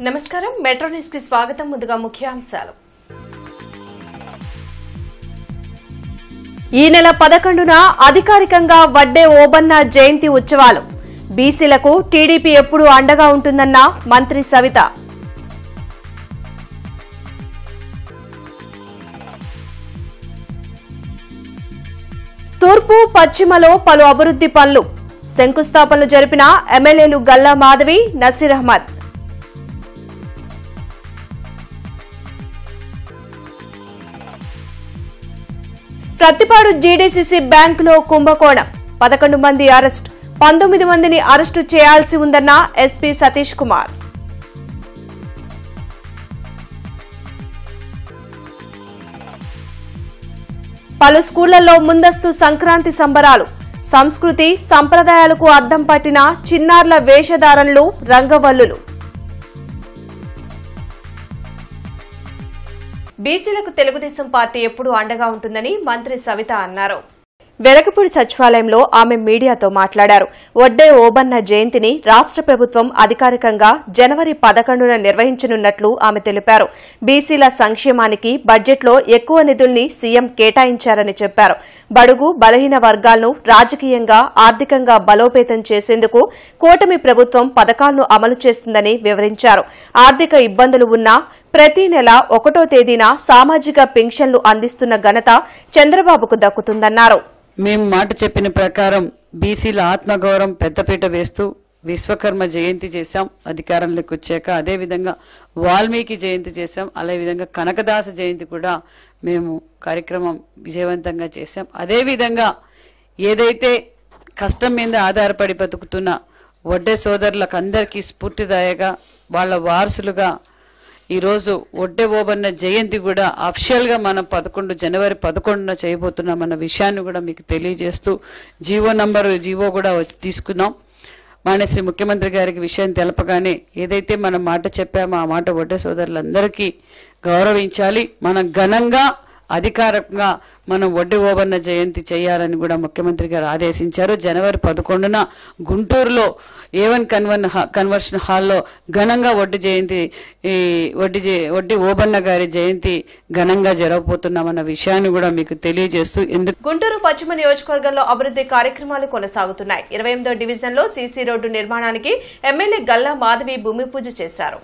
నమస్కారం metro news కి స్వాగతం. ముందుగా ముఖ్యాంశాలు. ఈ నెల 11న అధికారికంగా వడ్డే ఓబన్న జయంతి ఉత్సవాలు. బీసీలకు టీడీపీ ఎప్పుడూ అండగా ఉంటుందన్న మంత్రి సవిత. తూర్పు పశ్చిమలో పలు అభివృద్ధి పనులు. శంకుస్థాపనలు జరిపిన ఎమ్మెల్యేలు గల్లా మాధవి, నసీర్ అహ్మద్. ప్రతిపాడు జీడీసీసీ బ్యాంకులో కుంభకోణం. 11 మంది అరెస్ట్, 19 మందిని అరెస్టు చేయాల్సి ఉందన్న ఎస్పీ సతీష్ కుమార్. పలు స్కూళ్లలో ముందస్తు సంక్రాంతి సంబరాలు. సంస్కృతి సంప్రదాయాలకు అద్దం పట్టిన చిన్నారుల వేషధారణలు, రంగవల్లులు. బీసీలకు తెలుగుదేశం పార్టీ ఎప్పుడూ అండగా ఉంటుందని మంత్రి సవిత అన్నారు. వెలగపూడి సచివాలయంలో ఆమె మీడియాతో మాట్లాడారు. వడ్డే ఓబన్న జయంతిని రాష్ట్ర ప్రభుత్వం అధికారికంగా జనవరి 11న నిర్వహించనున్నట్లు ఆమె తెలిపారు. బీసీల సంక్షేమానికి బడ్జెట్లో ఎక్కువ నిధుల్ని సీఎం కేటాయించారని చెప్పారు. బడుగు బలహీన వర్గాలను రాజకీయంగా, ఆర్థికంగా బలోపేతం చేసేందుకు కూటమి ప్రభుత్వం పథకాలను అమలు చేస్తుందని వివరించారు. ఆర్థిక ఇబ్బందులు ఉన్నా ప్రతి నెల 1వ తేదీన సామాజిక పెన్షన్లు అందిస్తున్న ఘనత చంద్రబాబుకు దక్కుతుందన్నారు. మేము మాట చెప్పిన ప్రకారం బీసీల ఆత్మగౌరవం పెద్దపీట వేస్తూ విశ్వకర్మ జయంతి చేశాం అధికారంలోకి వచ్చాక. అదేవిధంగా వాల్మీకి జయంతి చేశాం. అదేవిధంగా కనకదాస జయంతి కూడా మేము కార్యక్రమం విజయవంతంగా చేశాం. అదేవిధంగా ఏదైతే కష్టం మీద ఆధారపడి బతుకుతున్న వడ్డే సోదరులకు అందరికీ స్ఫూర్తిదాయగా వాళ్ళ వారసులుగా ఈరోజు వడ్డే ఓబన్న జయంతి కూడా అఫిషియల్గా మనం జనవరి 11న చేయబోతున్నామన్న విషయాన్ని కూడా మీకు తెలియజేస్తూ జీవో కూడా తీసుకున్నాం. మానేశ్రీ ముఖ్యమంత్రి గారికి విషయం తెలపగానే ఏదైతే మనం మాట చెప్పామో ఆ మాట వడ్డే సోదరులందరికీ గౌరవించాలి. మనం ఘనంగా అధికారికంగా మనం వడ్డే ఓబన్న జయంతి చేయాలని కూడా ముఖ్యమంత్రి గారు ఆదేశించారు. జనవరి 11న గుంటూరులో A1 కన్వర్షన్ హాల్లో ఘనంగా వడ్డీ ఓబన్న గారి జయంతి ఘనంగా జరగబోతున్నామన్న విషయాన్ని కూడా మీకు తెలియజేస్తూ గుంటూరు పశ్చిమ నియోజకవర్గంలో అభివృద్ధి కార్యక్రమాలు కొనసాగుతున్నాయి. 28వ డివిజన్లో సీసీ రోడ్డు నిర్మాణానికి ఎమ్మెల్యే గల్లా మాధవి భూమి పూజ చేశారు.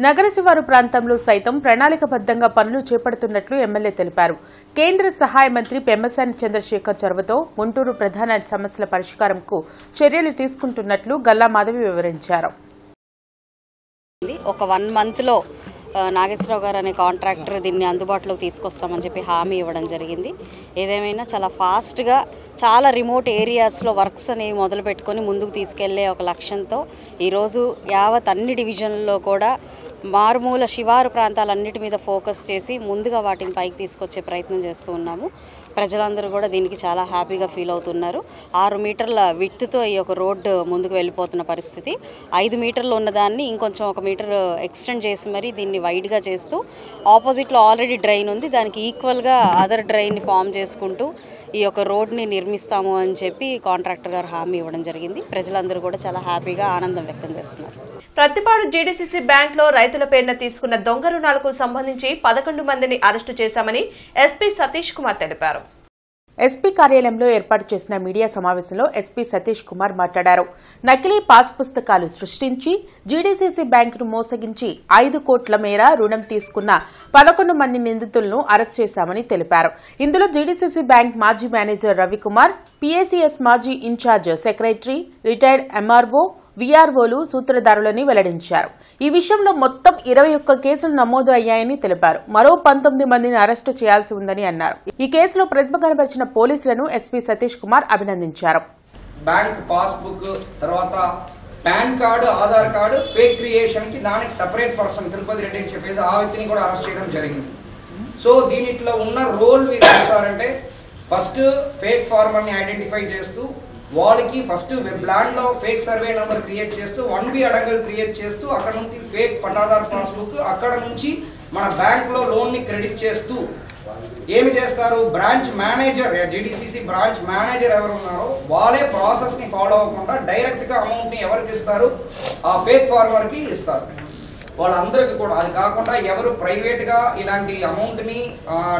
నగర శివారు ప్రాంతంలో సైతం ప్రణాళికబద్దంగా పనులు చేపడుతున్నట్లు ఎమ్మెల్యే తెలిపారు. కేంద్ర సహాయ మంత్రి పెమ్మసాని చంద్రశేఖర్ చొరవతో గుంటూరు ప్రధాన సమస్యల పరిష్కారంకు చర్యలు తీసుకుంటున్నట్లు గల్లా మాధవి వివరించారు. ఒక 1 మంత్లో నాగేశ్వరరావు గారు అనే కాంట్రాక్టర్ దీన్ని అందుబాటులోకి తీసుకొస్తామని చెప్పి హామీ ఇవ్వడం జరిగింది. ఏదేమైనా చాలా ఫాస్ట్గా చాలా రిమోట్ ఏరియాస్లో వర్క్స్ అనేవి మొదలు పెట్టుకొని ముందుకు తీసుకెళ్లే ఒక లక్ష్యంతో ఈరోజు యావత్ అన్ని డివిజన్లలో కూడా మారుమూల శివారు ప్రాంతాలన్నిటి మీద ఫోకస్ చేసి ముందుగా వాటిని పైకి తీసుకొచ్చే ప్రయత్నం చేస్తూ ఉన్నాము. ప్రజలందరూ కూడా దీనికి చాలా హ్యాపీగా ఫీల్ అవుతున్నారు. 6 మీటర్ల విడ్త్తో ఈ యొక్క రోడ్డు ముందుకు వెళ్ళిపోతున్న పరిస్థితి. 5 మీటర్లు ఉన్నదాన్ని ఇంకొంచెం 1 మీటర్ ఎక్స్టెండ్ చేసి మరి దీన్ని వైడ్గా చేస్తూ ఆపోజిట్లో ఆల్రెడీ డ్రైన్ ఉంది, దానికి ఈక్వల్గా అదర్ డ్రైన్ని ఫామ్ చేసుకుంటూ ఈ యొక్క రోడ్ని నిర్మిస్తాము అని చెప్పి కాంట్రాక్టర్ గారు హామీ ఇవ్వడం జరిగింది. ప్రజలందరూ కూడా చాలా హ్యాపీగా ఆనందం వ్యక్తం చేస్తున్నారు. ప్రతిపాడు జీడీసీసీ బ్యాంకులో రైతుల పేరున తీసుకున్న దొంగ రుణాలకు సంబంధించి 11 మందిని అరెస్టు చేశామని ఎస్పీ సతీష్ కుమార్ తెలిపారు. ఎస్పీ కార్యాలయంలో ఏర్పాటు చేసిన మీడియా సమావేశంలో ఎస్పీ సతీష్ కుమార్ మాట్లాడారు. నకిలీ పాస్ పుస్తకాలు సృష్టించి జీడీసీసీ బ్యాంకును మోసగించి 5 కోట్ల మేర రుణం తీసుకున్న 11 మంది నిందితులను అరెస్ట్ చేశామని తెలిపారు. ఇందులో జీడీసీసీ బ్యాంక్ మాజీ మేనేజర్ రవికుమార్, పీఏసీఎస్ మాజీ ఇన్ఛార్జ్ సెక్రటరీ, రిటైర్డ్ ఎంఆర్ఓ, వీఆర్ఓలు సూత్రధారులని వెల్లడించారు. ఈ విషయంలో మొత్తం 21 కేసులు నమోదు అయ్యాయని తెలిపారు. మరో 19 మందిని అరెస్టు చేయాల్సి ఉందని అన్నారు. ఈ కేసులో ప్రతిభ కనబరిచిన పోలీసులను ఎస్పీ సతీష్ కుమార్ అభినందించారు. బ్యాంక్ పాస్బుక్, తర్వాత pan card, Aadhaar card fake creation కి దానికి సెపరేట్ పర్సన్ తిరుపతి రెడ్డి అని చెప్పేసి ఆ వ్యక్తిని కూడా అరెస్ట్ చేయడం జరిగింది. సో దీనిట్లో ఉన్న రోల్ మీరు చూసారంటే ఫస్ట్ ఫేక్ ఫార్మర్ని ఐడెంటిఫై చేస్తూ వాళ్ళకి ఫస్ట్ ల్యాండ్లో ఫేక్ సర్వే నెంబర్ క్రియేట్ చేస్తూ 1B అడంగల్ క్రియేట్ చేస్తూ అక్కడ నుంచి ఫేక్ పట్టాదారు పాస్బుక్, అక్కడ నుంచి మన బ్యాంక్లో లోన్ని క్రెడిట్ చేస్తూ ఏమి చేస్తారు, branch manager, GDCC branch manager ఎవరు ఉన్నారో వాళ్ళే ప్రాసెస్ని ఫాలో అవ్వకుండా డైరెక్ట్గా అమౌంట్ని ఎవరికి ఇస్తారు, ఆ ఫేక్ ఫార్మర్కి ఇస్తారు. వాళ్ళందరికీ కూడా, అది కాకుండా ఎవరు ప్రైవేట్గా ఇలాంటి అమౌంట్ని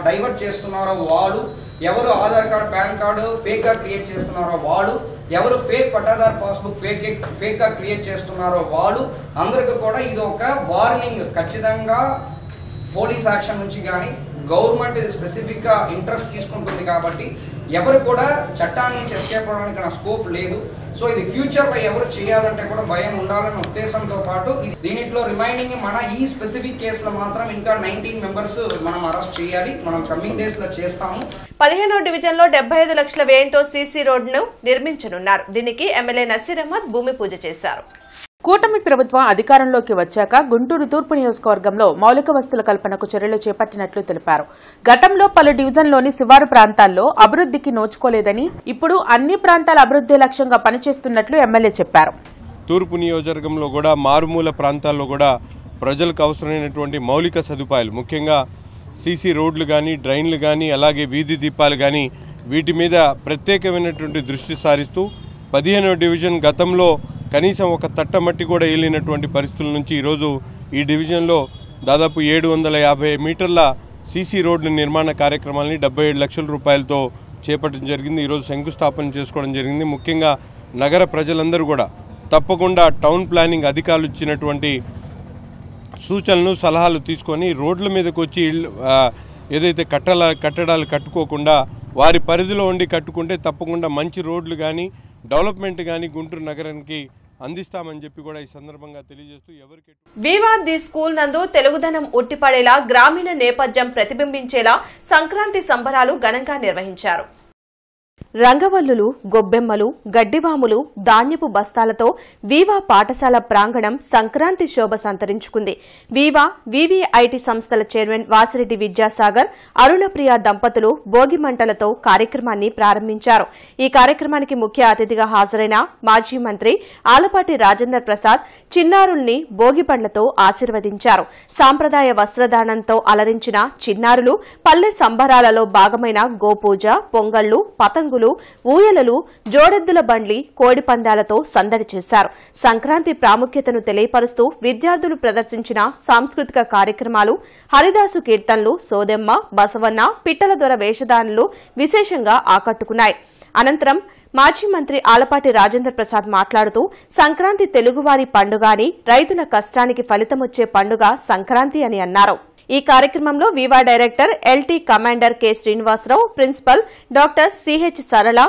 డైవర్ట్ చేస్తున్నారో వాళ్ళు, ఎవరు ఆధార్ కార్డ్ పాన్ కార్డు ఫేక్గా క్రియేట్ చేస్తున్నారో వాళ్ళు, ఎవరు ఫేక్ పట్టాదార్ పాస్బుక్ ఫేక్గా క్రియేట్ చేస్తున్నారో వాళ్ళు అందరికీ కూడా ఇది ఒక వార్నింగ్. ఖచ్చితంగా పోలీస్ యాక్షన్ నుంచి కానీ గవర్నమెంట్ ఇది స్పెసిఫిక్గా ఇంట్రెస్ట్ తీసుకుంటుంది కాబట్టి ఎవరు కూడా చట్టాన్ని నుంచి ఎస్కేప్ అవడానికి నా స్కోప్ లేదు. సో ఇది ఫ్యూచర్లో ఎవరు చేయాలంటే కూడా భయం ఉండాలన్న ఉద్దేశంతో పాటు దీనిలో రిమైనింగ్ మన ఈ స్పెసిఫిక్ కేసులో మాత్రం ఇంకా 19 మెంబర్స్ మనం అరెస్ట్ చేయాలి. మనం కమింగ్ డేస్ లో చేస్తాము. 15వ డివిజన్ లో 75 లక్షల వ్యయంతో సీసీ రోడ్డును నిర్మించనున్నారు. దీనికి ఎమ్మెల్యే నసీర్ అహ్మద్ భూమి పూజ చేశారు. కూటమి ప్రభుత్వం అధికారంలోకి వచ్చాక గుంటూరు తూర్పు నియోజకవర్గంలో మౌలిక వసతుల కల్పనకు చర్యలు చేపట్టినట్లు తెలిపారు. గతంలో పలు డివిజన్లోని శివారు ప్రాంతాల్లో అభివృద్ధికి నోచుకోలేదని, ఇప్పుడు అన్ని ప్రాంతాల అభివృద్ధి లక్ష్యంగా పనిచేస్తున్నట్లు ఎమ్మెల్యే చెప్పారు. తూర్పు నియోజకవర్గంలో కూడా మారుమూల ప్రాంతాల్లో కూడా ప్రజలకు అవసరమైనటువంటి మౌలిక సదుపాయాలు, ముఖ్యంగా సీసీ రోడ్లు కానీ, డ్రైన్లు కానీ, అలాగే వీధి దీపాలు కానీ, వీటి మీద ప్రత్యేకమైనటువంటి దృష్టి సారిస్తూ 15వ డివిజన్ గతంలో కనీసం ఒక తట్టమట్టి కూడా ఏలినటువంటి పరిస్థితుల నుంచి ఈరోజు ఈ డివిజన్లో దాదాపు 750 మీటర్ల సీసీ రోడ్ల నిర్మాణ కార్యక్రమాలని 77 లక్షల రూపాయలతో చేపట్టడం జరిగింది. ఈరోజు శంకుస్థాపన చేసుకోవడం జరిగింది. ముఖ్యంగా నగర ప్రజలందరూ కూడా తప్పకుండా టౌన్ ప్లానింగ్ అధికారులు ఇచ్చినటువంటి సూచనలు సలహాలు తీసుకొని రోడ్ల మీదకి వచ్చి ఏదైతే కట్టడాలు కట్టుకోకుండా వారి పరిధిలో ఉండి కట్టుకుంటే తప్పకుండా మంచి రోడ్లు కానీ డెవలప్మెంట్ కానీ గుంటూరు నగరానికి అందిస్తామని చెప్పి కూడా ఈ సందర్భంగా తెలియజేస్తూ ఎవరికి వివా ది స్కూల్ నందు తెలుగుదనం ఉట్టిపడేలా గ్రామీణ నేపథ్యం ప్రతిబింబించేలా సంక్రాంతి సంబరాలు ఘనంగా నిర్వహించారు. రంగవల్లులు, గొబ్బెమ్మలు, గడ్డివాములు, ధాన్యపు బస్తాలతో వీవా పాఠశాల ప్రాంగణం సంక్రాంతి శోభ సంతరించుకుంది. వీవా వివిఐటి సంస్థల చైర్మన్ వాసిరెడ్డి విద్యాసాగర్, అరుణప్రియ దంపతులు భోగి మంటలతో కార్యక్రమాన్ని ప్రారంభించారు. ఈ కార్యక్రమానికి ముఖ్య అతిథిగా హాజరైన మాజీ మంత్రి ఆలపాటి రాజేంద్ర ప్రసాద్ చిన్నారుల్ని భోగి పండ్లతో ఆశీర్వదించారు. సాంప్రదాయ వస్త్రదానంతో అలరించిన చిన్నారులు పల్లె సంబరాలలో భాగమైన గోపూజ, పొంగళ్లు, పతంగులు, ఊయలలు, జోడెద్దుల బండ్లి, కోడి పందాలతో సందడి చేశారు. సంక్రాంతి ప్రాముఖ్యతను తెలియపరుస్తూ విద్యార్థులు ప్రదర్శించిన సాంస్కృతిక కార్యక్రమాలు, హరిదాసు కీర్తనలు, సోదెమ్మ, బసవన్న, పిట్టల దొర వేషధారణలు విశేషంగా ఆకట్టుకున్నాయి. అనంతరం మాజీ మంత్రి ఆలపాటి రాజేంద్ర ప్రసాద్ మాట్లాడుతూ సంక్రాంతి తెలుగువారి పండుగ అని, రైతుల కష్టానికి ఫలితమొచ్చే పండుగ సంక్రాంతి అని అన్నారు. ఈ కార్యక్రమంలో Viva director LT commander K Srinivasarao, principal doctor CH Sarala,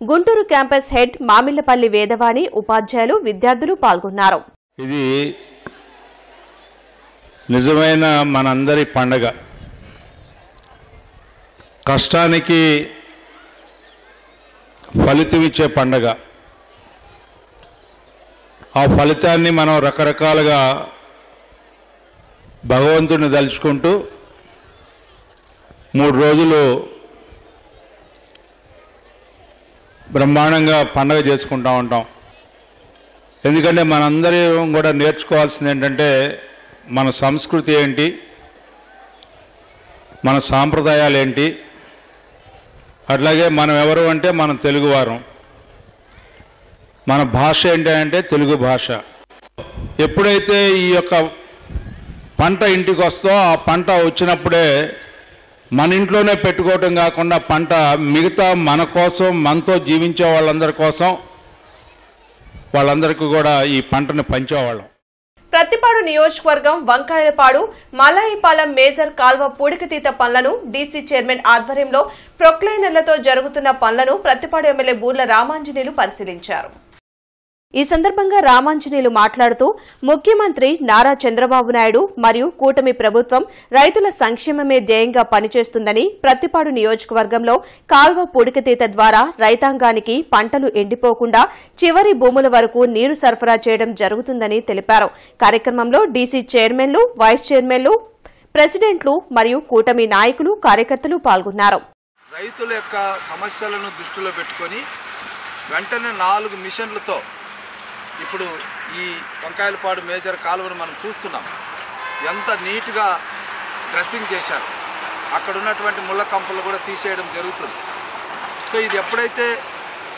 Guntur campus head Mamillapalli Vedavani, ఉపాధ్యాయులు, విద్యార్థులు పాల్గొన్నారు. ఇది నిజమైన మనందరి పండగ. కష్టానికి ఫలితం ఇచ్చే పండగ. ఆ ఫలితాన్ని మనం రకరకాలుగా భగవంతుడిని తలుచుకుంటూ 3 రోజులు బ్రహ్మాండంగా పండగ చేసుకుంటూ ఉంటాం. ఎందుకంటే మనందరం కూడా నేర్చుకోవాల్సింది ఏంటంటే మన సంస్కృతి ఏంటి, మన సాంప్రదాయాలు ఏంటి, అట్లాగే మనం ఎవరు అంటే మనం తెలుగువారం, మన భాష ఏంటి అంటే తెలుగు భాష. ఎప్పుడైతే ఈ యొక్క పంట ఇంటికి వస్తో ఆ పంట వచ్చినప్పుడే మన ఇంట్లోనే పెట్టుకోవటం కాకుండా పంట మిగతా మన కోసం, మనతో జీవించే వాళ్ళందరి కోసం, వాళ్ళందరికీ కూడా ఈ పంటను పంచేవాళ్ళం. ప్రతిపాడు నియోజకవర్గం వంకాయలపాడు మలాయిపాలెం మేజర్ కాల్వ పూడికతీత పనులను డీసీ చైర్మన్ ఆధ్వర్యంలో ప్రొక్లైనర్లతో జరుగుతున్న పనులను ప్రతిపాడు ఎమ్మెల్యే బూర్ల రామాంజనేయులు పరిశీలించారు. ఈ సందర్భంగా రామాంజనేయులు మాట్లాడుతూ ముఖ్యమంత్రి నారా చంద్రబాబు నాయుడు మరియు కూటమి ప్రభుత్వం రైతుల సంక్షేమమే ధ్యేయంగా పనిచేస్తుందని, ప్రతిపాడు నియోజకవర్గంలో కాల్వ పూడికతీత ద్వారా రైతాంగానికి పంటలు ఎండిపోకుండా చివరి భూముల వరకు నీరు సరఫరా చేయడం జరుగుతుందని తెలిపారు. కార్యక్రమంలో డీసీ చైర్మన్లు, వైస్ చైర్మన్లు, ప్రెసిడెంట్లు మరియు కూటమి నాయకులు, కార్యకర్తలు పాల్గొన్నారు. రైతుల యొక్క సమస్యలను దృష్టిలో పెట్టుకొని వెంటనే 4 మిషన్లతో ఇప్పుడు ఈ వంకాయలపాడు మేజర్ కాలువను మనం చూస్తున్నాం. ఎంత నీట్గా డ్రెస్సింగ్ చేశారు. అక్కడ ఉన్నటువంటి ముళ్ళ కంపలు కూడా తీసేయడం జరుగుతుంది. సో ఇది ఎప్పుడైతే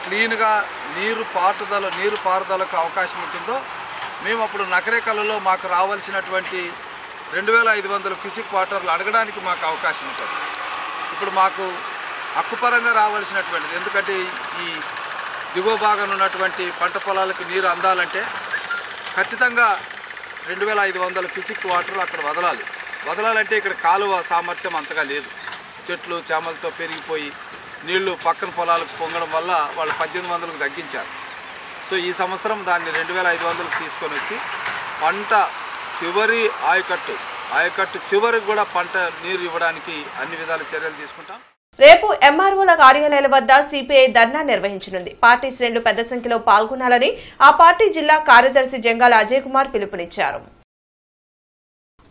క్లీన్గా నీరు పారుదలకు అవకాశం ఉంటుందో మేము అప్పుడు నకరేకలలో మాకు రావాల్సినటువంటి 2500 క్యూసిక్ వాటర్లు అడగడానికి మాకు అవకాశం ఉంటుంది. ఇప్పుడు మాకు హక్కుపరంగా రావాల్సినటువంటిది, ఎందుకంటే ఈ దిగువ భాగం ఉన్నటువంటి పంట పొలాలకు నీరు అందాలంటే ఖచ్చితంగా 2500 క్యూసిక్ వాటర్ అక్కడ వదలాలంటే ఇక్కడ కాలువ సామర్థ్యం అంతగా లేదు. చెట్లు చేమలతో పెరిగిపోయి నీళ్లు పక్కన పొలాలకు పొంగడం వల్ల వాళ్ళు 1800కు తగ్గించారు. సో ఈ సంవత్సరం దాన్ని 2500కు తీసుకొని వచ్చి పంట చివరి ఆయకట్టు చివరికి కూడా పంట నీరు ఇవ్వడానికి అన్ని విధాల చర్యలు తీసుకుంటాం. రేపు ఎంఆర్ఓల కార్యాలయాల వద్ద సిపిఐ ధర్నా నిర్వహించనుంది. పార్టీ శ్రేణులు పెద్ద సంఖ్యలో పాల్గొనాలని ఆ పార్టీ జిల్లా కార్యదర్శి జంగాల అజయ్ కుమార్ పిలుపునిచ్చారు.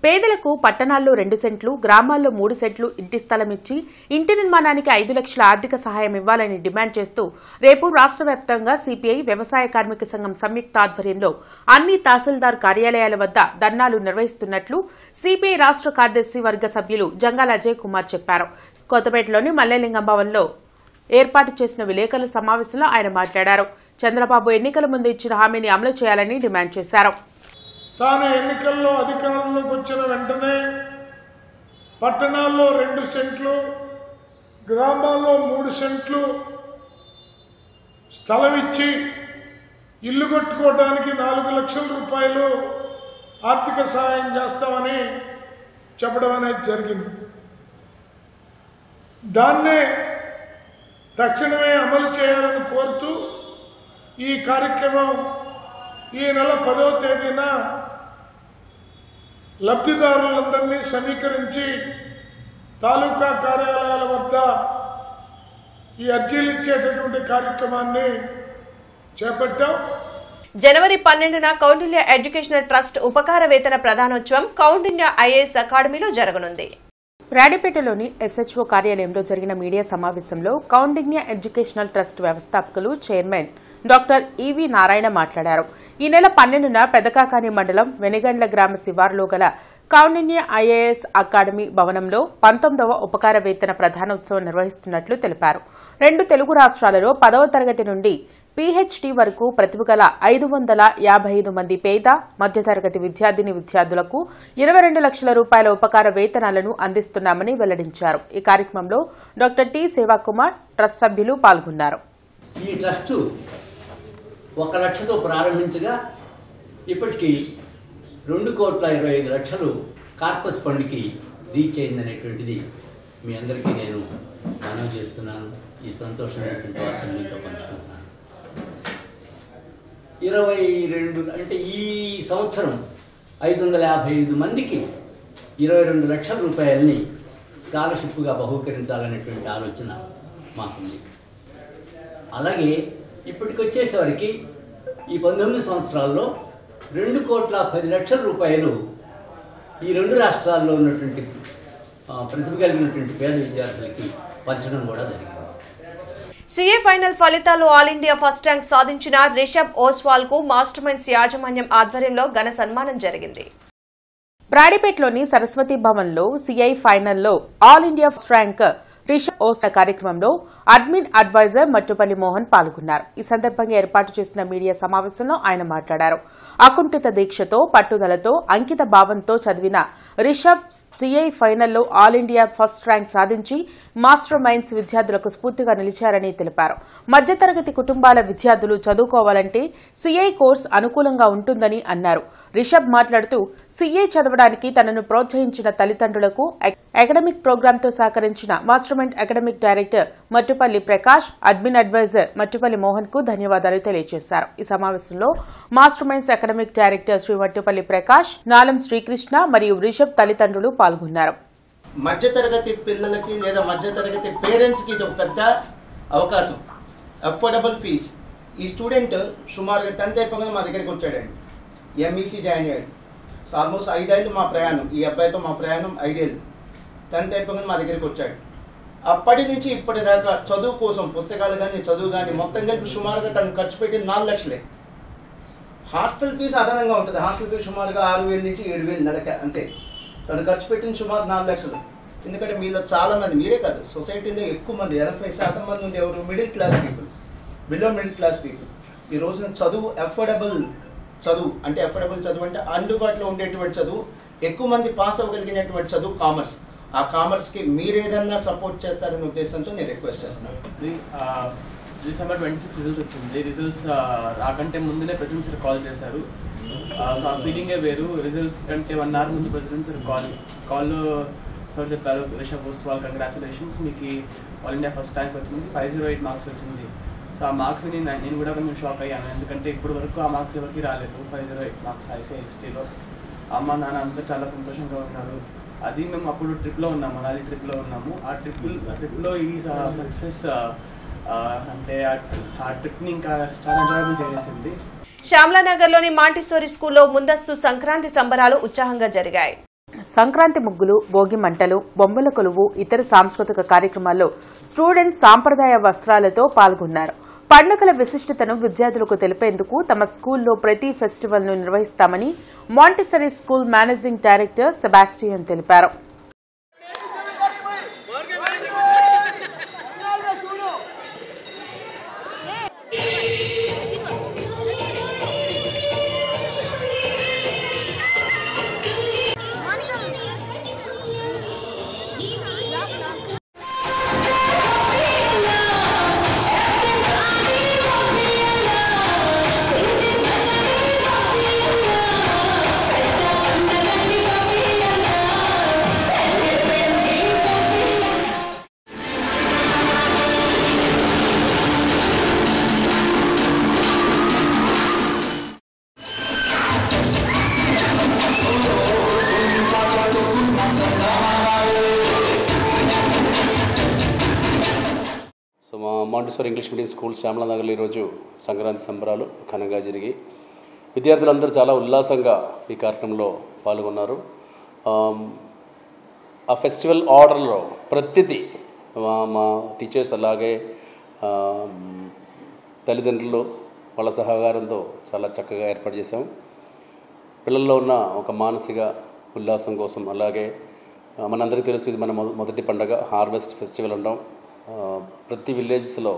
పేదలకు పట్టణాల్లో 2 సెంట్లు, గ్రామాల్లో 3 సెంట్లు ఇంటి స్థలం ఇచ్చి ఇంటి నిర్మాణానికి 5 లక్షల ఆర్థిక సహాయం ఇవ్వాలని డిమాండ్ చేస్తూ రేపు రాష్ట్ర వ్యాప్తంగా సిపిఐ వ్యవసాయ కార్మిక సంఘం సంయుక్త ఆధ్వర్యంలో అన్ని తహసీల్దార్ కార్యాలయాల వద్ద ధర్నాలు నిర్వహిస్తున్నట్లు సిపిఐ రాష్ట్ర కార్యదర్శి వర్గ సభ్యులు జంగాల అజయ్ కుమార్ చెప్పారు. కొత్తపేటలోని మల్లెలింగం భవన్లో ఏర్పాటు చేసిన విలేకరుల సమావేశంలో ఆయన మాట్లాడారు. చంద్రబాబు ఎన్నికల ముందు ఇచ్చిన హామీని అమలు చేయాలని డిమాండ్ చేశారు. తాను ఎన్నికల్లో అధికారంలోకి వచ్చిన వెంటనే పట్టణాల్లో 2 సెంట్లు, గ్రామాల్లో 3 సెంట్లు స్థలం ఇచ్చి ఇల్లు కట్టుకోవడానికి 4 లక్షల రూపాయలు ఆర్థిక సహాయం చేస్తామని చెప్పడం అనేది జరిగింది. దాన్నే తక్షణమే అమలు చేయాలని కోరుతూ ఈ కార్యక్రమం ఈ నెల 10వ తేదీన లబ్ధిదారులందరినీ సమీకరించి తాలూకా కార్యాలయాల వద్ద ఈ అర్జీలు ఇచ్చేటటువంటి కార్యక్రమాన్ని చేపట్టాం. జనవరి 12న కౌండిన్య ఎడ్యుకేషనల్ ట్రస్ట్ ఉపకార వేతన ప్రదానోత్సవం కౌండిన్య ఐఏఎస్ అకాడమీలో జరగనుంది. రాడిపేటలోని ఎస్హెచ్ఓ కార్యాలయంలో జరిగిన మీడియా సమావేశంలో కౌండిన్య ఎడ్యుకేషనల్ ట్రస్ట్ వ్యవస్థాపకులు చైర్మన్ డాక్టర్ ఈవి నారాయణ మాట్లాడారు. ఈ నెల 12న పెదకాకాని మండలం వెనిగండ్ల గ్రామ శివారులో గల కౌండిన్య ఐఏఎస్ అకాడమీ భవనంలో 19వ ఉపకార వేతన ప్రధానోత్సవం నిర్వహిస్తున్నట్లు తెలిపారు. 2 తెలుగు రాష్ట్రాలలో 10వ తరగతి నుండి పీహెచ్డీ వరకు ప్రతిభ గల 555 మంది పేద మధ్యతరగతి విద్యార్థులకు 22 లక్షల రూపాయల ఉపకార వేతనాలను అందిస్తున్నామని వెల్లడించారు. ఈ కార్యక్రమంలో డాక్టర్ టి సేవాకుమార్, ట్రస్ట్ సభ్యులు పాల్గొన్నారు. ఈ ట్రస్టు 1 లక్షతో ప్రారంభించగా ఇప్పటికీ 2,25,00,000 కార్పస్ ఫండ్కి రీచ్ అయిందనేటువంటిది మీ అందరికీ నేను మనవి చేస్తున్నాను. ఈ సంతోషమైనటువంటి వార్తను మీతో పంచుకుంటున్నాను. 22 అంటే ఈ సంవత్సరం 555 మందికి 22 లక్షల రూపాయలని స్కాలర్షిప్గా బహూకరించాలనేటువంటి ఆలోచన మాకుంది. అలాగే ఇప్పటికొచ్చేసరికి ఈ 19 సంవత్సరాల్లో 2,10,00,000 రూపాయలు ఈ 2 రాష్ట్రాల్లో ఉన్నటువంటి ప్రతిభ కలిగినటువంటి పేద విద్యార్థులకి పంచడం కూడా జరిగింది. సీఏ ఫైనల్ ఫలితాల్లో ఆల్ ఇండియా ఫస్ట్ ర్యాంక్ సాధించిన రిషబ్ ఓస్వాల్ కు మాస్టర్ మైండ్స్ యాజమాన్యం ఆధ్వర్యంలో ఘన సన్మానం జరిగింది. బ్రాడీపేటలోని సరస్వతి భవన్లో సీఐ ఫైనల్లో all India first rank Rishabh Oswal కార్యక్రమంలో అడ్మిన్ అడ్వైజర్ మట్టుపల్లి మోహన్ పాల్గొన్నారు. ఈ సందర్భంగా ఏర్పాటు చేసిన మీడియా సమావేశంలో ఆయన మాట్లాడారు. అకుంఠిత దీక్షతో, పట్టుదలతో, అంకిత భావంతో చదివిన రిషబ్ సీఐ ఫైనల్లో ఆల్ ఇండియా ఫస్ట్ ర్యాంక్ సాధించి మాస్టర్ మైండ్స్ విద్యార్థులకు స్ఫూర్తిగా నిలిచారని తెలిపారు. మధ్యతరగతి కుటుంబాల విద్యార్థులు చదువుకోవాలంటే సీఐ కోర్స్ అనుకూలంగా ఉంటుందని అన్నారు. రిషబ్ మాట్లాడుతూ సీఏ చదవడానికి తనను ప్రోత్సహించిన తల్లిదండ్రులకు, అకాడమిక్ ప్రోగ్రాంతో సహకరించిన master mind academic director Mattupalli Prakash, admin advisor Mattupalli Mohan కు ధన్యవాదాలు తెలియజేశారు. ఈ సమావేశంలో master minds academic director Shri Mattupalli Prakash, Nalam Srikrishna మరియు రిషబ్ తల్లిదండ్రులు పాల్గొన్నారు. మధ్యతరగతి పిల్లలకి లేదా మధ్యతరగతి పేరెంట్స్కి ఇది ఒక పెద్ద అవకాశం. Affordable fees. ఈ స్టూడెంట్ సుమారుగా 10th అయిపోగానే మా దగ్గరికి వచ్చాడండి. ఎంఈసీ జాయిన్ అయ్యాడు. సో ఆల్మోస్ట్ 5 ఏళ్ళు మా ప్రయాణం, ఈ అబ్బాయితో మా ప్రయాణం 5 ఏళ్ళు. 10th అయిపోగానే మా దగ్గరికి వచ్చాడు. అప్పటి నుంచి ఇప్పటిదాకా చదువు కోసం పుస్తకాలు కానీ చదువు కానీ మొత్తం కలిపి సుమారుగా తను ఖర్చు పెట్టింది 4 లక్షలే. హాస్టల్ ఫీజు అదనంగా ఉంటుంది. హాస్టల్ ఫీజు సుమారుగా 6,000 నుంచి 7,000 నెలక అంతే. తను ఖర్చు పెట్టింది సుమారు 4 లక్షలు. ఎందుకంటే మీలో చాలామంది, మీరే కాదు సొసైటీలో ఎక్కువ మంది 80% మంది ఉంది ఎవరు middle class people, below middle class people. ఈ రోజున చదువు అఫోర్డబుల్ చదువు అంటే అఫోర్డబుల్ చదువు అంటే అందుబాటులో ఉండేటువంటి చదువు, ఎక్కువ మంది పాస్ అవ్వగలిగినటువంటి చదువు కామర్స్. ఆ కామర్స్కి మీరు ఏదన్నా సపోర్ట్ చేస్తారనే ఉద్దేశంతో నేను రిక్వెస్ట్ చేస్తున్నాను. డిసెంబర్ 26 రిజల్ట్స్ వచ్చింది. రిజల్ట్స్ రాకంటే ముందునే ప్రెసిడెంట్ సార్ కాల్ చేశారు. సో ఆ ఫీలింగే వేరు. రిజల్ట్స్ కంటే 1 hour ముందు ప్రెసిడెంట్ సార్ కాల్లో సార్ చెప్పారు, రిషబ్ పోస్ట్వాల్ కంగ్రాచులేషన్స్, మీకు ఆల్ ఇండియా ఫస్ట్ ర్యాంక్ వచ్చింది, 508 మార్క్స్ వచ్చింది. సో ఆ మార్క్స్ని నేను కూడా కొంచెం షాక్ అయ్యాను, ఎందుకంటే ఇప్పుడు వరకు ఆ మార్క్స్ ఎవరికి రాలేదు. 508 మార్క్స్ ICSTలో. అమ్మ నాన్న అంతా చాలా సంతోషంగా ఉన్నారు. అది మేము అప్పుడు ట్రిప్లో ఉన్నాము, మనాలి ట్రిప్లో ఉన్నాము. ఆ ట్రిప్లో ఈ సక్సెస్ అంటే ఆ ట్రిప్ని ఇంకా చాలా ఎంజాయబుల్ చేసేసింది. శ్యామలానగర్లోని మాంటిసోరీ స్కూల్లో ముందస్తు సంక్రాంతి సంబరాలు ఉత్సాహంగా జరిగాయి. సంక్రాంతి ముగ్గులు, భోగి మంటలు, బొమ్మల కొలువు, ఇతర సాంస్కృతిక కార్యక్రమాల్లో స్టూడెంట్స్ సాంప్రదాయ వస్త్రాలతో పాల్గొన్నారు. పండుగల విశిష్టతను విద్యార్థులకు తెలిపేందుకు తమ స్కూల్లో ప్రతి ఫెస్టివల్ ను నిర్వహిస్తామని Montessori school managing director Sebastian తెలిపారు. మాంటిసోరీ ఇంగ్లీష్ మీడియం స్కూల్ శ్యామలానగర్లో ఈరోజు సంక్రాంతి సంబరాలు ఘనంగా జరిగి విద్యార్థులందరూ చాలా ఉల్లాసంగా ఈ కార్యక్రమంలో పాల్గొన్నారు. ఆ ఫెస్టివల్ ఆర్డర్లో ప్రతిదీ మా టీచర్స్ అలాగే తల్లిదండ్రులు వాళ్ళ సహకారంతో చాలా చక్కగా ఏర్పాటు చేశాము. పిల్లల్లో ఉన్న ఒక మానసిక ఉల్లాసం కోసం, అలాగే మనందరికీ తెలుసు ఇది మన మొదటి పండుగ హార్వెస్ట్ ఫెస్టివల్ అంటాం. ప్రతి విలేజెస్లో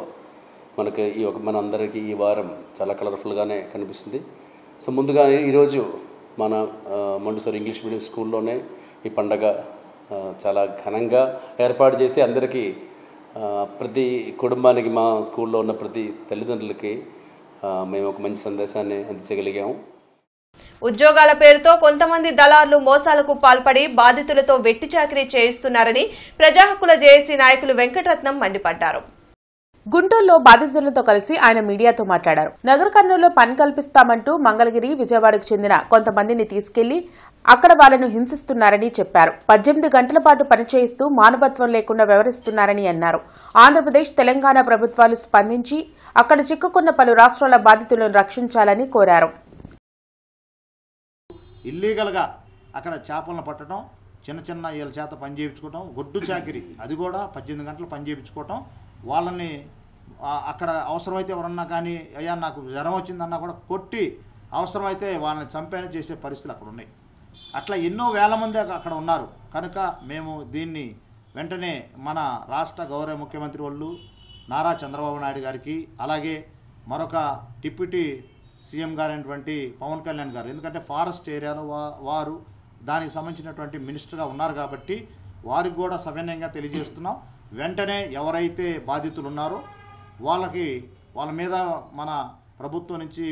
మనకి మన అందరికీ ఈ వారం చాలా కలర్ఫుల్గానే కనిపిస్తుంది. సో ముందుగా ఈరోజు మన మాంటిసోరీ ఇంగ్లీష్ మీడియం స్కూల్లోనే ఈ పండగ చాలా ఘనంగా ఏర్పాటు చేసి అందరికీ ప్రతి కుటుంబానికి మా స్కూల్లో ఉన్న ప్రతి తల్లిదండ్రులకి మేము ఒక మంచి సందేశాన్ని అందించగలిగాము. ఉద్యోగాల పేరుతో కొంతమంది దళారులు మోసాలకు పాల్పడి బాధితులతో వెట్టి చాకిరీ చేయిస్తున్నారని ప్రజా హక్కుల జేఏసీ నాయకులు వెంకటరత్నం మండిపడ్డారు. గుంటూరులో బాధితులతో కలిసి ఆయన మీడియాతో మాట్లాడారు. నగర కర్నూలులో పని కల్పిస్తామంటూ మంగళగిరి, విజయవాడకు చెందిన కొంతమందిని తీసుకెళ్లి అక్కడ వాళ్లను హింసిస్తున్నారని చెప్పారు. 18 గంటల పాటు పనిచేయిస్తూ మానవత్వం లేకుండా వ్యవహరిస్తున్నారని అన్నారు. ఆంధ్రప్రదేశ్, తెలంగాణ ప్రభుత్వాలు స్పందించి అక్కడ చిక్కుకున్న పలు రాష్ట్రాల బాధితులను రక్షించాలని కోరారు. ఇల్లీగల్గా అక్కడ చేపలను పట్టడం, చిన్న వీళ్ళ చేత పని చేయించుకోవటం, గొడ్డు చాకిరి, అది కూడా 18 గంటలు పని చేయించుకోవటం, వాళ్ళని అక్కడ అవసరమైతే ఎవరన్నా కానీ అయ్యా నాకు జ్వరం వచ్చిందన్నా కూడా కొట్టి అవసరమైతే వాళ్ళని చంపేనా చేసే పరిస్థితులు అక్కడ ఉన్నాయి. అట్లా ఎన్నో వేల మంది అక్కడ ఉన్నారు. కనుక మేము దీన్ని వెంటనే మన రాష్ట్ర గౌరవ ముఖ్యమంత్రి వాళ్ళు నారా చంద్రబాబు నాయుడు గారికి, అలాగే మరొక డిప్యూటీ సీఎం గారైనటువంటి పవన్ కళ్యాణ్ గారు, ఎందుకంటే ఫారెస్ట్ ఏరియాలో వారు దానికి సంబంధించినటువంటి మినిస్టర్గా ఉన్నారు కాబట్టి వారికి కూడా సవినయంగా తెలియజేస్తున్నాం. వెంటనే ఎవరైతే బాధితులు ఉన్నారో వాళ్ళ మీద మన ప్రభుత్వం నుంచి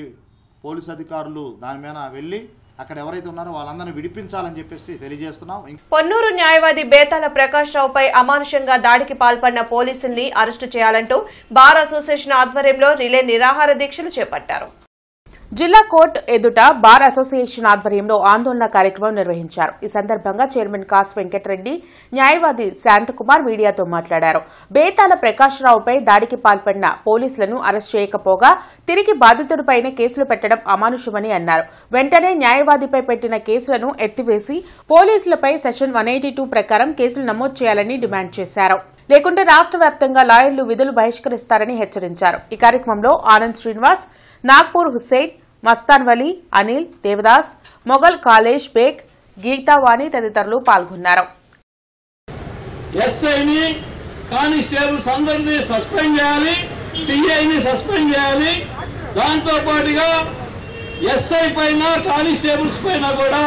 పోలీసు అధికారులు దాని మీద వెళ్ళి అక్కడ ఎవరైతే ఉన్నారో వాళ్ళందరినీ విడిపించాలని చెప్పేసి తెలియజేస్తున్నాం. పొన్నూరు న్యాయవాది బేతాల ప్రకాష్ రావుపై అమానుషంగా దాడికి పాల్పడిన పోలీసుల్ని అరెస్టు చేయాలంటూ బార్ అసోసియేషన్ ఆధ్వర్యంలో రిలే నిరాహార దీక్షలు చేపట్టారు. జిల్లా కోర్టు ఎదుట బార్ అసోసియేషన్ ఆధ్వర్యంలో ఆందోళన కార్యక్రమం నిర్వహించారు. ఈ సందర్భంగా చైర్మన్ కాస్ వెంకటరెడ్డి, న్యాయవాది శాంతకుమార్ మీడియాతో మాట్లాడారు. బేతాల ప్రకాష్ రావుపై దాడికి పాల్పడిన పోలీసులను అరెస్ట్ చేయకపోగా తిరిగి బాధితుడిపైనే కేసులు పెట్టడం అమానుషమని అన్నారు. వెంటనే న్యాయవాదిపై పెట్టిన కేసులను ఎత్తివేసి పోలీసులపై సెక్షన్ 182 ప్రకారం కేసులు నమోదు చేయాలని డిమాండ్ చేశారు. లేకుంటే రాష్ట్ర వ్యాప్తంగా లాయర్లు విధులు బహిష్కరిస్తారని హెచ్చరించారు. ఈ కార్యక్రమంలో ఆనంద్ శ్రీనివాస్, నాగ్పూర్ హుస్సేన్, మస్తాన్ వలీ, అనిల్, దేవదాస్, మొఘల్ కాలేష్ బేగ్, గీతావాణి తదితరులు పాల్గొన్నారు. ఎస్ఐని, కానిస్టేబుల్స్ అందరినీ సస్పెండ్ చేయాలి, సిఐని సస్పెండ్ చేయాలి. దాంతో పాటుగా ఎస్ఐ పైన కానిస్టేబుల్స్ పైన కూడా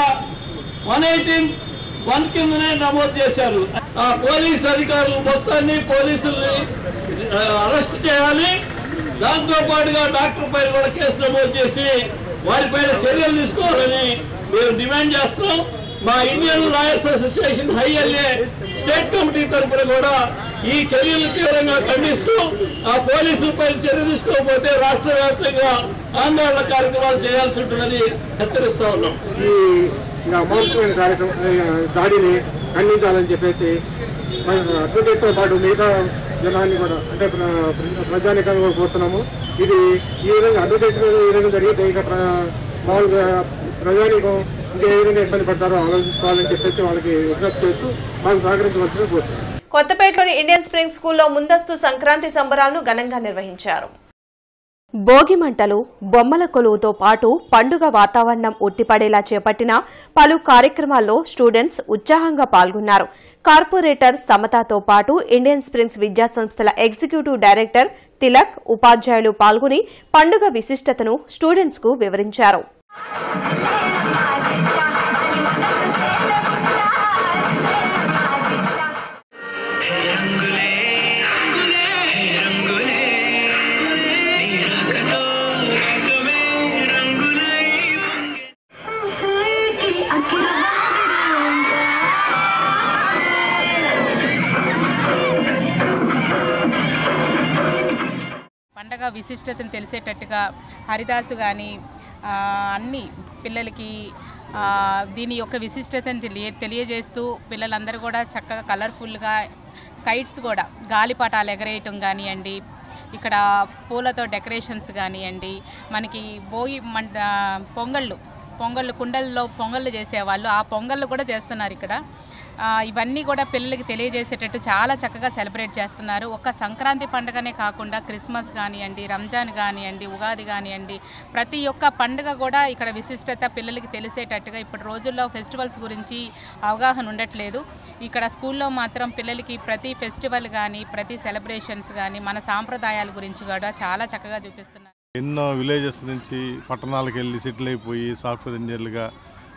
118(1) కిందనే నమోదు చేశారు. ఆ పోలీస్ అధికారులు మొత్తాన్ని పోలీసుల్ని అరెస్ట్ చేయాలి. దాంతో పాటుగా డాక్టర్ పైన కూడా కేసు నమోదు చేసి వారిపైన చర్యలు తీసుకోవాలని మేము డిమాండ్ చేస్తున్నాం. మా ఇండియన్ లాయర్స్ అసోసియేషన్ హైఎల్ఏ స్టేట్ కమిటీ తరఫున కూడా ఈ చర్యలు తీవ్రంగా ఖండిస్తూ ఆ పోలీసులపై చర్య తీసుకోకపోతే రాష్ట్ర వ్యాప్తంగా ఆందోళన కార్యక్రమాలు చేయాల్సి ఉంటుందని హెచ్చరిస్తా ఉన్నాం. ఈ అమానుషమైన దాడిని ఖండించాలని చెప్పేసి అడ్వకేట్తో పాటు మిగతా జనాన్ని కూడా అంటే ప్రజానికంగా కూడా కోరుతున్నాము. ఇది ఈ విధంగా అడ్వకేట్స్ మీద ఈ విధంగా జరిగితే ఇక మామూలుగా ప్రజానికం ఇంకా ఏ విధంగా ఇబ్బంది పడతారో ఆలోచించుకోవాలని చెప్పేసి వాళ్ళకి విజ్ఞప్తి చేస్తూ మాకు సహకరించవలసిన కోరుతున్నాం. కొత్తపేటలోని ఇండియన్ స్ప్రింగ్ స్కూల్లో ముందస్తు సంక్రాంతి సంబరాలను ఘనంగా నిర్వహించారు. భోగి మంటలు, బొమ్మల కొలువుతో పాటు పండుగ వాతావరణం ఉట్టిపడేలా చేపట్టిన పలు కార్యక్రమాల్లో స్టూడెంట్స్ ఉత్సాహంగా పాల్గొన్నారు. కార్పొరేటర్ సమతాతో పాటు ఇండియన్ స్ప్రింగ్స్ విద్యాసంస్థల ఎగ్జిక్యూటివ్ డైరెక్టర్ తిలక్, ఉపాధ్యాయులు పాల్గొని పండుగ విశిష్టతను స్టూడెంట్స్ కు వివరించారు. పండగ విశిష్టతను తెలిసేటట్టుగా హరిదాసు కానీ అన్ని పిల్లలకి దీని యొక్క విశిష్టతను తెలియజేస్తూ పిల్లలందరూ కూడా చక్కగా కలర్ఫుల్గా కైట్స్ కూడా గాలిపటాలు ఎగరేయటం కానివ్వండి, ఇక్కడ పూలతో డెకరేషన్స్ కానివ్వండి, మనకి భోగి పొంగళ్ళు కుండల్లో పొంగళ్ళు చేసేవాళ్ళు ఆ పొంగళ్ళు కూడా చేస్తున్నారు ఇక్కడ. ఇవన్నీ కూడా పిల్లలకి తెలియజేసేటట్టు చాలా చక్కగా సెలబ్రేట్ చేస్తున్నారు. ఒక్క సంక్రాంతి పండుగనే కాకుండా క్రిస్మస్ కానివ్వండి, రంజాన్ కానివ్వండి, ఉగాది కానివ్వండి, ప్రతి ఒక్క పండుగ కూడా ఇక్కడ విశిష్టత పిల్లలకి తెలిసేటట్టుగా ఇప్పటి రోజుల్లో ఫెస్టివల్స్ గురించి అవగాహన ఉండట్లేదు. ఇక్కడ స్కూల్లో మాత్రం పిల్లలకి ప్రతి ఫెస్టివల్ కానీ ప్రతి సెలబ్రేషన్స్ కానీ మన సాంప్రదాయాల గురించి కూడా చాలా చక్కగా చూపిస్తున్నారు. ఎన్నో విలేజెస్ నుంచి పట్టణాలకు వెళ్ళి సెటిల్ అయిపోయి సాఫ్ట్వేర్ ఇంజనీర్లుగా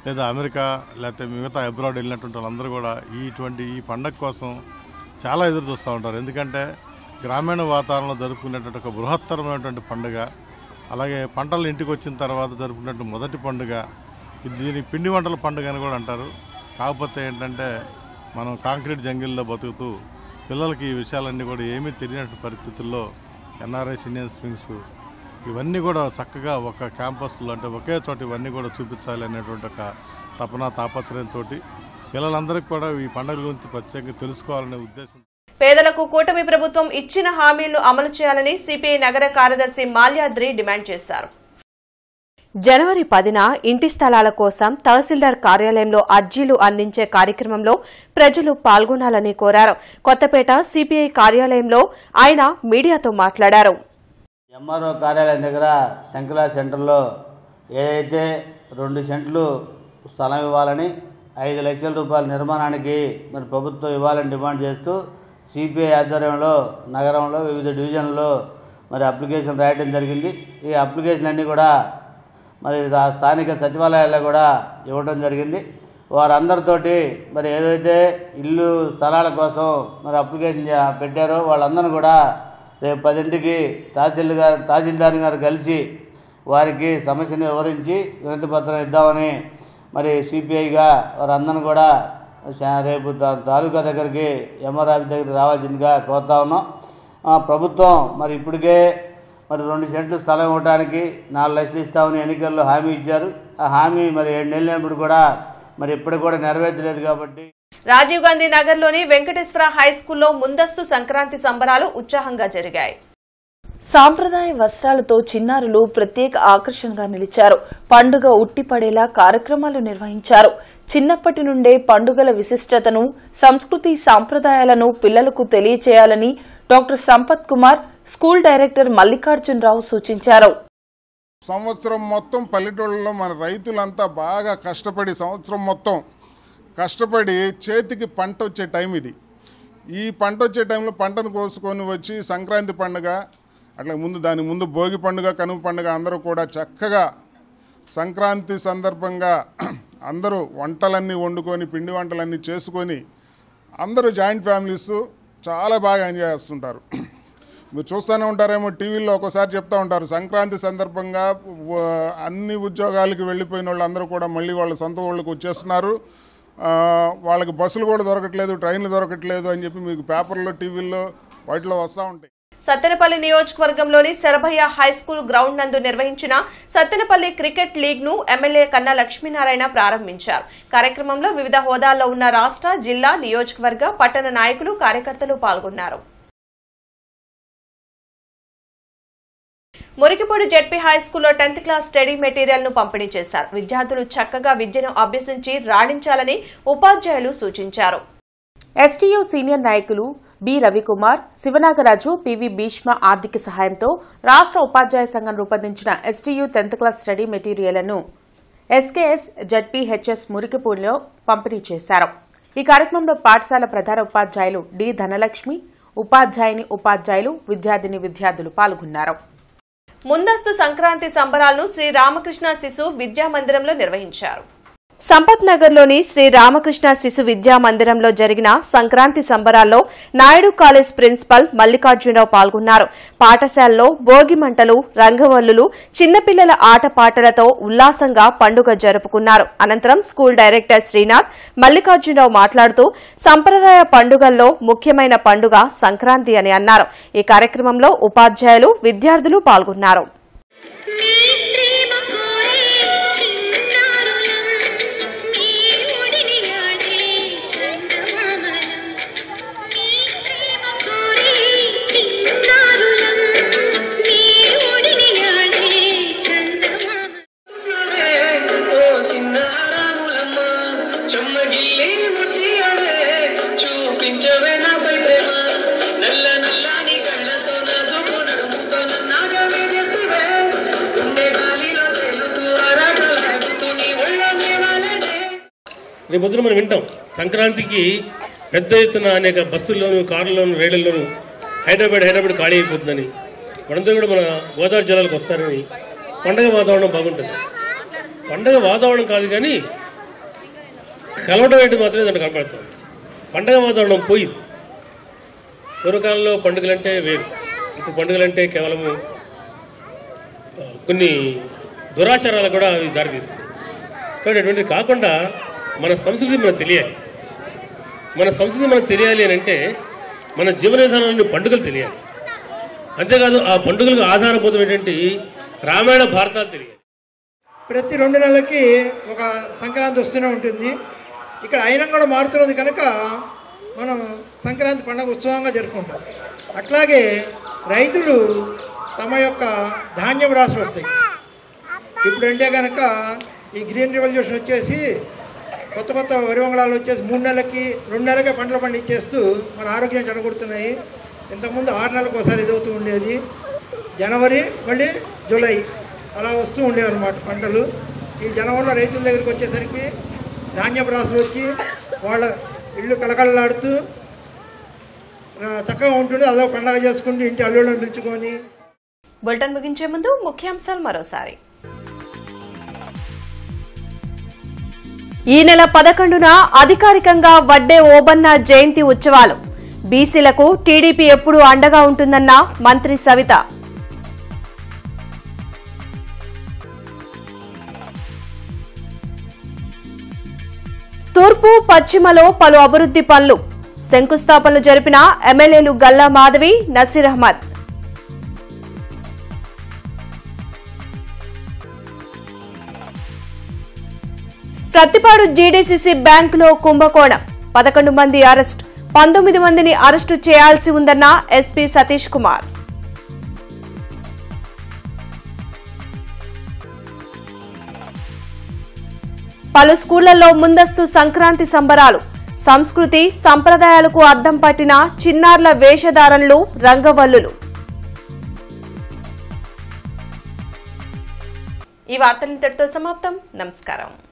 లేదా అమెరికా లేకపోతే మిగతా అబ్రాడ్ వెళ్ళినటువంటి వాళ్ళందరూ కూడా ఈ పండగ కోసం చాలా ఎదురు చూస్తూ ఉంటారు. ఎందుకంటే గ్రామీణ వాతావరణంలో జరుపుకునేటువంటి ఒక బృహత్తరమైనటువంటి పండుగ, అలాగే పంటలు ఇంటికి వచ్చిన తర్వాత జరుపుకునేటువంటి మొదటి పండుగ. దీని పిండి వంటల పండుగ అని కూడా అంటారు. కాకపోతే ఏంటంటే మనం కాంక్రీట్ జంగిల్లో బతుకుతూ పిల్లలకి ఈ విషయాలన్నీ కూడా ఏమీ తెలియనటువంటి పరిస్థితుల్లో ఎన్ఆర్ఐస్ ఇండియన్ స్ప్రింగ్స్ ఇవన్నీ కూడా చక్కగా ఒక క్యాంపస్లో అంటే ఒకే చోట ఇవన్నీ కూడా చూపించాలి అనేటువంటి ఒక తపన తాపత్రయంతో పిల్లలందరికీ కూడా ఈ పండుగల గురించి ప్రత్యేకంగా తెలుసుకోవాలనే ఉద్దేశం. పేదలకు కూటమి ప్రభుత్వం ఇచ్చిన హామీలను అమలు చేయాలని సిపిఐ నగర కార్యదర్శి మాల్యాద్రి డిమాండ్ చేశారు. జనవరి 10న ఇంటి స్థలాల కోసం తహసీల్దార్ కార్యాలయంలో అర్జీలు అందించే కార్యక్రమంలో ప్రజలు పాల్గొనాలని కోరారు. కొత్తపేట సిపిఐ కార్యాలయంలో ఆయన మీడియాతో మాట్లాడారు. ఎంఆర్ఓ కార్యాలయం దగ్గర శంకలా సెంటర్లో ఏదైతే 2 సెంట్లు స్థలం ఇవ్వాలని 5 లక్షల రూపాయల నిర్మాణానికి మరి ప్రభుత్వం ఇవ్వాలని డిమాండ్ చేస్తూ సిపిఐ ఆధ్వర్యంలో నగరంలో వివిధ డివిజన్లలో మరి అప్లికేషన్ రాయడం జరిగింది. ఈ అప్లికేషన్ అన్నీ కూడా మరి స్థానిక సచివాలయాల్లో కూడా ఇవ్వడం జరిగింది. వారందరితోటి మరి ఏదైతే ఇల్లు స్థలాల కోసం మరి అప్లికేషన్ పెట్టారో వాళ్ళందరూ కూడా రేపు 10ంటికి తహసీల్దార్ గారు కలిసి వారికి సమస్యను వివరించి వినతి పత్రం ఇద్దామని మరి సిపిఐగా వారందరూ కూడా రేపు తాలూకా దగ్గరికి ఎంఆర్ ఆఫీస్ దగ్గరికి రావాల్సిందిగా కోరుతా ఉన్నాం. ప్రభుత్వం మరి ఇప్పటికే మరి 2 సెంట్లు స్థలం ఇవ్వడానికి 4 లక్షలు ఇస్తామని ఎన్నికల్లో హామీ ఇచ్చారు. ఆ హామీ మరి 7 నెలలైనప్పుడు కూడా మరి ఇప్పటికి కూడా నెరవేర్చలేదు. కాబట్టి రాజీవ్ గాంధీ నగర్లోని వెంకటేశ్వర హైస్కూల్లో ముందస్తు సంక్రాంతి సంబరాలు ఉత్సాహంగా జరిగాయి. సాంప్రదాయ వస్త్రాలతో చిన్నారులు ప్రత్యేక ఆకర్షణగా నిలిచారు. పండుగ ఉట్టిపడేలా కార్యక్రమాలు నిర్వహించారు. చిన్నప్పటి నుండే పండుగల విశిష్టతను, సంస్కృతి సాంప్రదాయాలను పిల్లలకు తెలియచేయాలని doctor Sampath Kumar, school director Mallikarjunarao సూచించారు. సంవత్సరం మొత్తం పల్లెటూళ్ళలో మన రైతులంతా బాగా కష్టపడి సంవత్సరం మొత్తం కష్టపడి చేతికి పంట వచ్చే టైం ఇది. ఈ పంట వచ్చే టైంలో పంటను కోసుకొని వచ్చి సంక్రాంతి పండుగ, అట్లా దాని ముందు భోగి పండుగ, కనుమ పండుగ అందరూ కూడా చక్కగా సంక్రాంతి సందర్భంగా అందరూ వంటలన్నీ వండుకొని పిండి వంటలన్నీ చేసుకొని అందరూ జాయింట్ ఫ్యామిలీస్ చాలా బాగా ఎంజాయ్ చేస్తుంటారు. మీరు చూస్తూనే ఉంటారేమో టీవీలో ఒక్కోసారి చెప్తూ ఉంటారు, సంక్రాంతి సందర్భంగా అన్ని ఉద్యోగాలకి వెళ్ళిపోయిన వాళ్ళు అందరూ కూడా మళ్ళీ వాళ్ళ సొంత ఊళ్ళకి వచ్చేస్తున్నారు, వాళ్ళకి బస్సులు కూడా దొరకట్లేదు, ట్రైన్లు దొరకట్లేదు అని చెప్పి మీకు పేపర్లో టీవీల్లో వాటిలో వస్తూ ఉంటాయి. సత్తెనపల్లి నియోజకవర్గంలోని శరభయ్య హైస్కూల్ గ్రౌండ్ నందు నిర్వహించిన సత్తెనపల్లి క్రికెట్ లీగ్ ను ఎమ్మెల్యే కన్నా లక్ష్మీనారాయణ ప్రారంభించారు. కార్యక్రమంలో వివిధ హోదాల్లో ఉన్న రాష్ట్ర, జిల్లా, నియోజకవర్గ, పట్టణ నాయకులు, కార్యకర్తలు పాల్గొన్నారు. మురికిపూడి జెడ్పీ హైస్కూల్లో 10th క్లాస్ స్టడీ మెటీరియల్ ను పంపిణీ చేశారు. విద్యార్థులు చక్కగా విద్యను అభ్యసించి రాణించాలని ఉపాధ్యాయులు సూచించారు. ఎస్టీయూ సీనియర్ నాయకులు బి రవికుమార్, శివనాగరాజు, పివి భీష్మ ఆర్థిక సహాయంతో రాష్ట్ర ఉపాధ్యాయ సంఘం రూపొందించిన ఎస్టీయూ 10th క్లాస్ స్టడీ మెటీరియల్ను ఎస్కేఎస్ జెడ్పీహెచ్ఎస్ మురికిపూడిలో పంపిణీ చేశారు. ఈ కార్యక్రమంలో పాఠశాల ప్రధాన ఉపాధ్యాయులు డి ధనలక్ష్మి, ఉపాధ్యాయులు, విద్యార్థులు పాల్గొన్నారు. ముందస్తు సంక్రాంతి సంబరాలను శ్రీ రామకృష్ణ శిశు విద్యా మందిరంలో నిర్వహించారు. సంపత్ నగర్లోని శ్రీ రామకృష్ణ శిశు విద్యా మందిరంలో జరిగిన సంక్రాంతి సంబరాల్లో నాయుడు కాలేజ్ ప్రిన్సిపల్ మల్లికార్జునరావు పాల్గొన్నారు. పాఠశాలలో భోగి మంటలు, రంగవల్లులు, చిన్నపిల్లల ఆటపాటలతో ఉల్లాసంగా పండుగ జరుపుకున్నారు. అనంతరం స్కూల్ డైరెక్టర్ శ్రీనాథ్ మల్లికార్జునరావు మాట్లాడుతూ సంప్రదాయ పండుగల్లో ముఖ్యమైన పండుగ సంక్రాంతి అని అన్నారు. ఈ కార్యక్రమంలో ఉపాధ్యాయులు, విద్యార్థులు పాల్గొన్నారు. రేపొద్దున మనం వింటాం సంక్రాంతికి పెద్ద ఎత్తున అనేక బస్సుల్లోనూ, కార్లలోనూ, రైళ్లలోనూ హైదరాబాద్ ఖాళీ అయిపోతుందని, మనందరూ కూడా మన గోదావరి జిల్లాలకు వస్తారని, పండగ వాతావరణం బాగుంటుంది. పండగ వాతావరణం కాదు కానీ కలవడం ఏంటి మాత్రమే దాంట్లో కనపడుతుంది. పండగ వాతావరణం పోయింది. పూర్వకాలంలో పండుగలంటే వేరు, ఇప్పుడు పండుగలంటే కేవలము కొన్ని దురాచారాలు కూడా అవి దారితీస్తుంది. కాబట్టి అటువంటిది కాకుండా మన సంస్కృతి మనకు తెలియాలి. మన సంస్కృతి మనకు తెలియాలి అని అంటే మన జీవన విధానాన్ని పండుగలు తెలియాలి. అంతేకాదు ఆ పండుగలకు ఆధారభూతమైనటువంటి రామాయణ భారతాలు తెలియాలి. ప్రతి 2 నెలలకి ఒక సంక్రాంతి వస్తూనే ఉంటుంది. ఇక్కడ అయినం కూడా మారుతున్నది కనుక మనం సంక్రాంతి పండుగ ఉత్సవంగా జరుపుకుంటాం. అట్లాగే రైతులు తమ యొక్క ధాన్యం రాసులు వస్తాయి. ఇప్పుడంటే కనుక ఈ గ్రీన్ రెవల్యూషన్ వచ్చేసి కొత్త వరి వంగళాలు వచ్చేసి 3 నెలలకి 2 నెలలకే పంటలు పండించేస్తూ మన ఆరోగ్యం చెడగొడుతున్నాయి. ఇంతకుముందు 6 నెలలకు ఒకసారి ఎదుగుతూ ఉండేది. జనవరి మళ్ళీ జూలై అలా వస్తూ ఉండేవి అన్నమాట పంటలు. ఈ జనవరిలో రైతుల దగ్గరికి వచ్చేసరికి ధాన్యపు రాసులు వచ్చి వాళ్ళ ఇళ్ళు కళకళలాడుతూ చక్కగా ఉంటుండే. అదో పండగ చేసుకుంటూ ఇంటి అల్లుళ్ళని పిలుచుకొని. బులెటిన్ ముగించే ముందు ముఖ్యాంశాలు మరోసారి. ఈ నెల 11న అధికారికంగా వడ్డే ఓబన్న జయంతి ఉత్సవాలు. బీసీలకు టీడీపీ ఎప్పుడూ అండగా ఉంటుందన్న మంత్రి సవిత. తూర్పు, పశ్చిమలో పలు అభివృద్ధి పనులు. శంకుస్థాపనలు జరిపిన ఎమ్మెల్యేలు గల్లా మాధవి, నసీర్ అహ్మద్. ప్రతిపాడు జీడీసీసీ బ్యాంకులో కుంభకోణం. 11 మంది అరెస్ట్, 19 మందిని అరెస్టు చేయాల్సి ఉందన్న ఎస్పీ సతీష్ కుమార్. పలు స్కూళ్లలో ముందస్తు సంక్రాంతి సంబరాలు. సంస్కృతి సంప్రదాయాలకు అద్దం పట్టిన చిన్నారుల వేషధారణలు, రంగవల్లులు. ఈ వార్తలు ఇంతటితో సమాప్తం. నమస్కారం.